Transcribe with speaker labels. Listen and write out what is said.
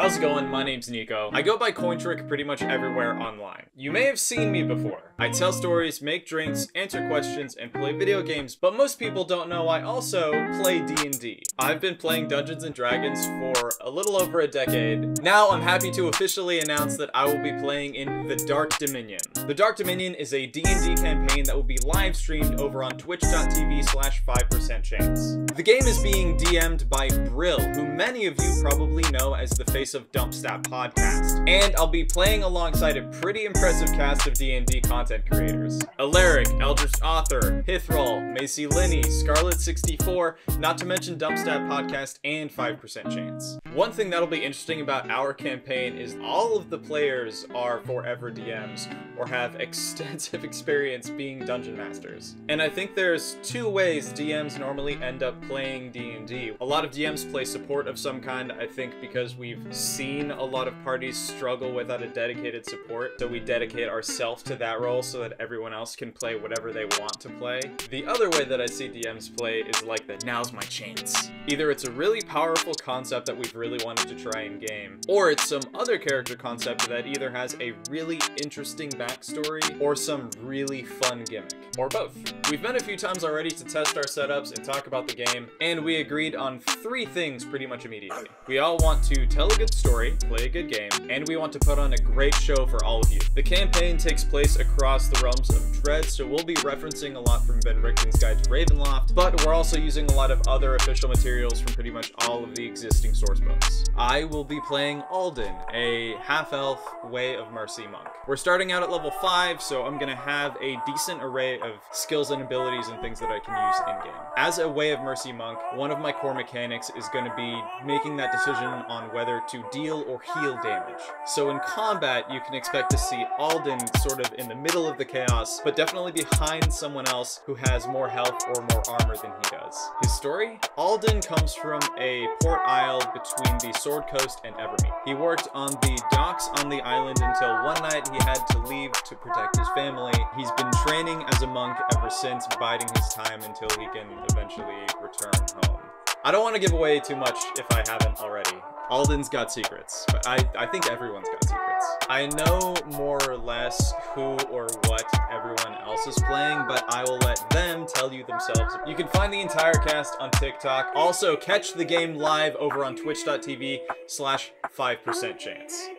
Speaker 1: How's it going? My name's Nico. I go by COINTrick pretty much everywhere online. You may have seen me before. I tell stories, make drinks, answer questions, and play video games, but most people don't know I also play D&D. I've been playing Dungeons & Dragons for a little over a decade. Now I'm happy to officially announce that I will be playing in the Dark Dominion. The Dark Dominion is a D&D campaign that will be live streamed over on twitch.tv/5%chance. The game is being DM'd by Brill, who many of you probably know as the face of DumpStatPodcast. And I'll be playing alongside a pretty impressive cast of D&D content creators. Alaric, Eldritch Author, Hithrall, Macy Linney, Scarlet64, not to mention DumpStatPodcast and 5% Chance. One thing that'll be interesting about our campaign is all of the players are forever DMs or have extensive experience being dungeon masters. And I think there's two ways DMs normally end up playing D&D. A lot of DMs play support of some kind, I think because we've seen a lot of parties struggle without a dedicated support, so we dedicate ourselves to that role so that everyone else can play whatever they want to play. The other way that I see DMs play is like the now's my chance. Either it's a really powerful concept that we've really wanted to try in game, or it's some other character concept that either has a really interesting backstory or some really fun gimmick, or both. We've met a few times already to test our setups and talk about the game, and we agreed on three things pretty much immediately. We all want to tell a good story, play a good game, and we want to put on a great show for all of you. The campaign takes place across the realms of Dread, so we'll be referencing a lot from Ben Richten's Guide to Ravenloft, but we're also using a lot of other official materials from pretty much all of the existing source books. I will be playing Alden, a half-elf Way of Mercy monk. We're starting out at level 5, so I'm gonna have a decent array of skills and abilities and things that I can use in-game. As a Way of Mercy monk, one of my core mechanics is gonna be making that decision on whether to deal or heal damage. So in combat, you can expect to see Alden sort of in the middle of the chaos, but definitely behind someone else who has more health or more armor than he does. His story? Alden comes from a port isle between the Sword Coast and Evermeet. He worked on the docks on the island until one night he had to leave to protect his family. He's been training as a monk ever since, biding his time until he can eventually return home. I don't want to give away too much if I haven't already. Alden's got secrets, but I think everyone's got secrets. I know more or less who or what everyone else is playing, but I will let them tell you themselves. You can find the entire cast on TikTok. Also, catch the game live over on twitch.tv/5%chance.